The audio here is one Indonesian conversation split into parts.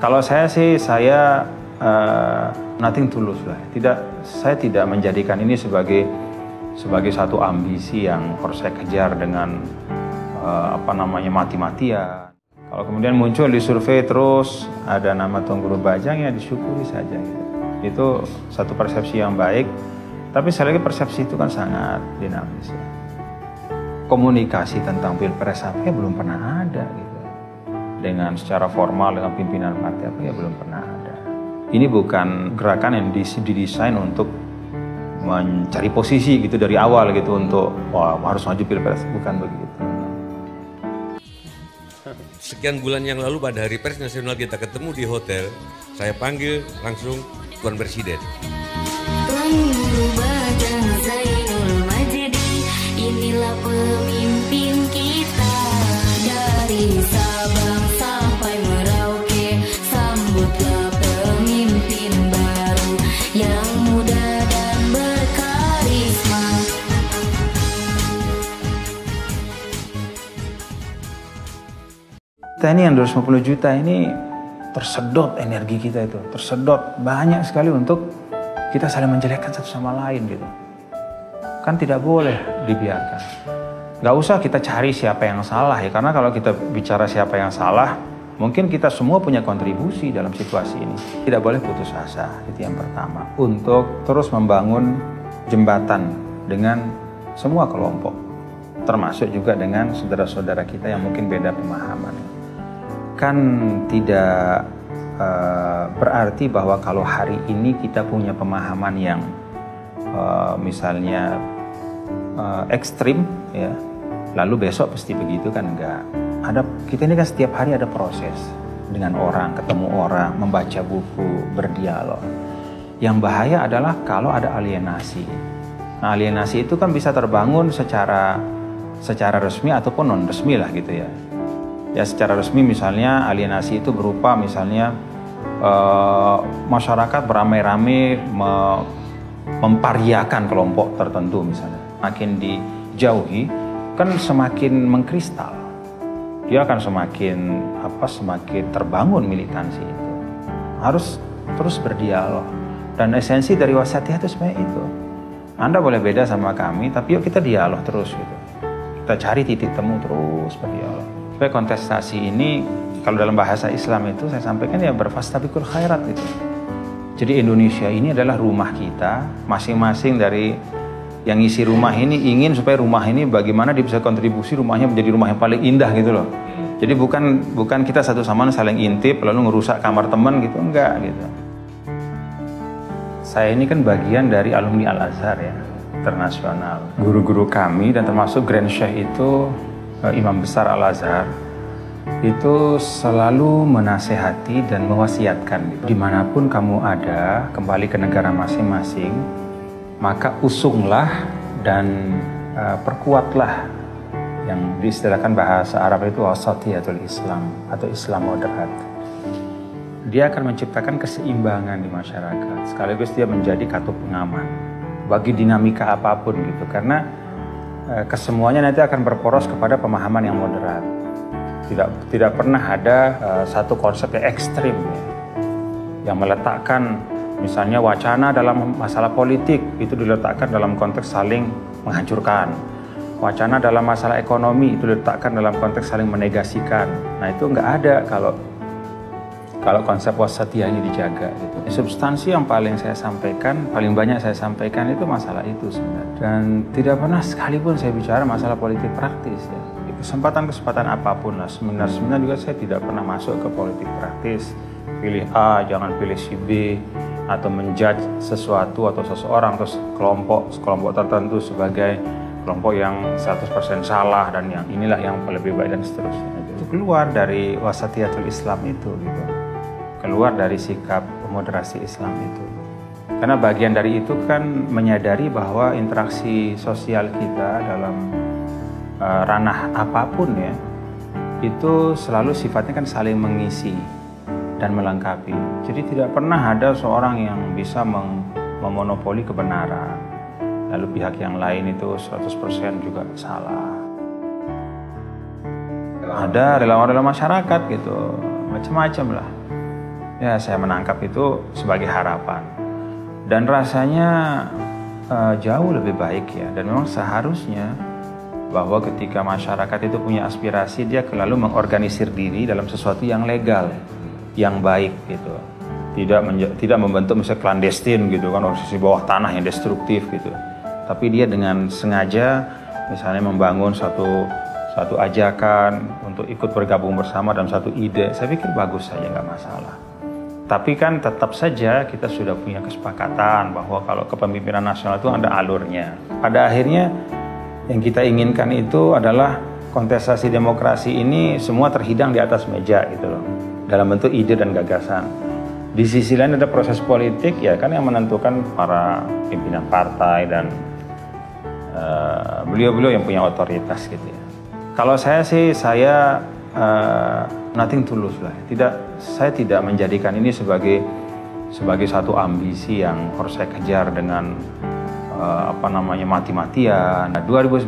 Kalau saya sih, nothing tulus lah. Saya tidak menjadikan ini sebagai satu ambisi yang harus saya kejar dengan mati-matian. Kalau kemudian muncul di survei terus ada nama Tuan Guru Bajang, ya disyukuri saja gitu. Itu satu persepsi yang baik, tapi sekali lagi persepsi itu kan sangat dinamis ya. Komunikasi tentang pilpres apa ya belum pernah ada gitu. Dengan secara formal dengan pimpinan partai apa ya belum pernah ada. Ini bukan gerakan yang didesain untuk mencari posisi gitu dari awal gitu untuk harus maju pilpres, bukan begitu. Sekian bulan yang lalu pada Hari Pers Nasional kita ketemu di hotel, saya panggil langsung Tuan Presiden. Tuan Guru Bajang Zainul Majdi, inilah pemimpin kita dari Sabang sampai Merauke. Sambutlah pemimpin baru yang muda dan berkarisma. Kita ini yang 250 juta ini tersedot energi kita itu, tersedot banyak sekali untuk kita saling menjelekkan satu sama lain gitu. Kan tidak boleh dibiarkan. Gak usah kita cari siapa yang salah ya, karena kalau kita bicara siapa yang salah, mungkin kita semua punya kontribusi dalam situasi ini. Tidak boleh putus asa, itu yang pertama. Untuk terus membangun jembatan dengan semua kelompok, termasuk juga dengan saudara-saudara kita yang mungkin beda pemahaman. Kan tidak berarti bahwa kalau hari ini kita punya pemahaman yang misalnya ekstrim ya, lalu besok pasti begitu kan, enggak. Kita ini kan setiap hari ada proses dengan orang, ketemu orang, membaca buku, berdialog. Yang bahaya adalah kalau ada alienasi. Nah, alienasi itu kan bisa terbangun secara resmi ataupun non resmi lah gitu ya. Ya secara resmi misalnya alienasi itu berupa misalnya masyarakat beramai-ramai mempariakan kelompok tertentu misalnya. Makin dijauhi kan semakin mengkristal. Dia akan semakin terbangun militansi itu. Harus terus berdialog. Dan esensi dari Wasatiyah itu sebenarnya itu. Anda boleh beda sama kami, tapi yuk kita dialog terus gitu. Kita cari titik temu terus berdialog. Supaya kontestasi ini, kalau dalam bahasa Islam itu saya sampaikan ya berfastabiqul khairat itu. Jadi Indonesia ini adalah rumah kita, masing-masing dari yang isi rumah ini ingin supaya rumah ini bagaimana dia bisa kontribusi rumahnya menjadi rumah yang paling indah gitu loh. Jadi bukan kita satu sama lain saling intip lalu ngerusak kamar teman gitu, enggak gitu. Saya ini kan bagian dari alumni Al-Azhar ya, internasional. Guru-guru kami dan termasuk Grand Syekh itu Imam Besar Al-Azhar itu selalu menasehati dan mewasiatkan dimanapun kamu ada, kembali ke negara masing-masing, maka usunglah dan perkuatlah yang diistilahkan bahasa Arab itu wasatiyatul Islam atau Islam moderat. Dia akan menciptakan keseimbangan di masyarakat, sekaligus dia menjadi katup pengaman bagi dinamika apapun gitu, karena kesemuanya nanti akan berporos kepada pemahaman yang moderat. Tidak pernah ada satu konsep yang ekstrim ya, yang meletakkan misalnya wacana dalam masalah politik itu diletakkan dalam konteks saling menghancurkan. Wacana dalam masalah ekonomi itu diletakkan dalam konteks saling menegasikan. Nah itu nggak ada kalau konsep wasatiyah ini dijaga gitu. Substansi yang paling banyak saya sampaikan itu masalah itu sebenarnya. Dan tidak pernah sekalipun saya bicara masalah politik praktis ya. Di kesempatan-kesempatan apapun lah, seminar juga saya tidak pernah masuk ke politik praktis. Pilih A, jangan pilih si B, atau menjudge sesuatu atau seseorang atau kelompok tertentu sebagai kelompok yang 100% salah dan yang inilah yang lebih baik dan seterusnya. Itu keluar dari wasatiyatul Islam itu gitu. Keluar dari sikap moderasi Islam itu. Karena bagian dari itu kan menyadari bahwa interaksi sosial kita dalam ranah apapun ya, itu selalu sifatnya kan saling mengisi dan melengkapi. Jadi tidak pernah ada seorang yang bisa memonopoli kebenaran, lalu pihak yang lain itu 100% juga salah. Ada relawan-relawan masyarakat gitu, macam-macam lah. Ya, saya menangkap itu sebagai harapan. Dan rasanya jauh lebih baik ya. Dan memang seharusnya bahwa ketika masyarakat itu punya aspirasi, dia lalu mengorganisir diri dalam sesuatu yang legal, yang baik gitu. Tidak membentuk misalnya klandestin gitu kan, organisasi bawah tanah yang destruktif gitu. Tapi dia dengan sengaja misalnya membangun satu ajakan untuk ikut bergabung bersama dalam satu ide. Saya pikir bagus saja, nggak masalah. Tapi kan tetap saja kita sudah punya kesepakatan bahwa kalau kepemimpinan nasional itu ada alurnya. Pada akhirnya yang kita inginkan itu adalah kontestasi demokrasi ini semua terhidang di atas meja gitu loh, dalam bentuk ide dan gagasan. Di sisi lain ada proses politik ya kan yang menentukan para pimpinan partai dan beliau-beliau yang punya otoritas gitu ya. Kalau saya sih nothing tulus lah. Saya tidak menjadikan ini sebagai satu ambisi yang harus saya kejar dengan mati-matian. 2019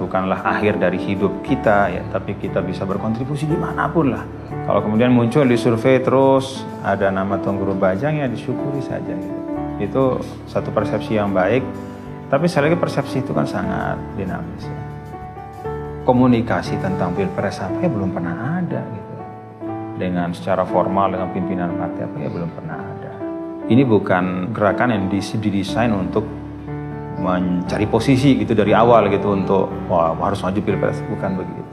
bukanlah akhir dari hidup kita ya, tapi kita bisa berkontribusi dimanapun lah. Kalau kemudian muncul di survei terus ada nama Tuan Guru Bajang, ya disyukuri saja gitu. Itu satu persepsi yang baik, tapi sekali lagi persepsi itu kan sangat dinamis ya. Komunikasi tentang pilpres apa ya belum pernah ada gitu. Dengan secara formal dengan pimpinan partai apa ya belum pernah ada. Ini bukan gerakan yang didesain untuk mencari posisi gitu dari awal gitu untuk harus maju pilpres, bukan begitu.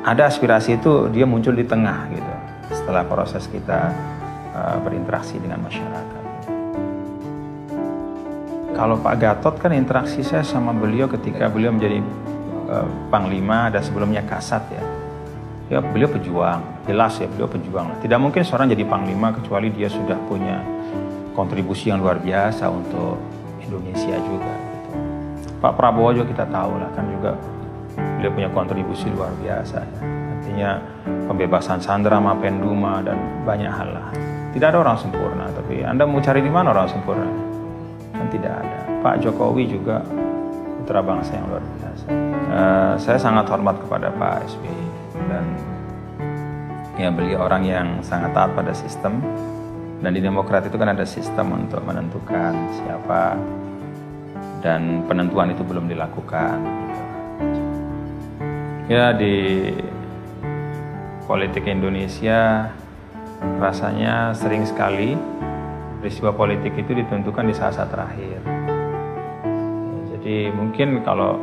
Ada aspirasi itu dia muncul di tengah gitu setelah proses kita berinteraksi dengan masyarakat. Kalau Pak Gatot kan interaksi saya sama beliau ketika beliau menjadi Panglima dan sebelumnya Kasat ya. Ya beliau pejuang, jelas ya beliau pejuang. Tidak mungkin seorang jadi Panglima kecuali dia sudah punya kontribusi yang luar biasa untuk Indonesia juga gitu. Pak Prabowo juga kita tahu lah kan juga beliau punya kontribusi luar biasa ya. Artinya pembebasan Sandra, Mapenduma dan banyak hal lah. Tidak ada orang sempurna, tapi Anda mau cari di mana orang sempurna? Kan tidak ada. Pak Jokowi juga putra bangsa yang luar biasa. Saya sangat hormat kepada Pak SBY dan ya beliau orang yang sangat taat pada sistem. Dan di Demokrat itu kan ada sistem untuk menentukan siapa, dan penentuan itu belum dilakukan. Ya di politik Indonesia rasanya sering sekali peristiwa politik itu ditentukan di saat-saat terakhir. Jadi mungkin kalau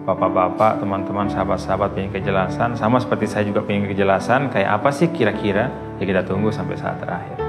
bapak-bapak, teman-teman, sahabat-sahabat pengen kejelasan, sama seperti saya juga pengen kejelasan, kayak apa sih kira-kira, ya kita tunggu sampai saat terakhir.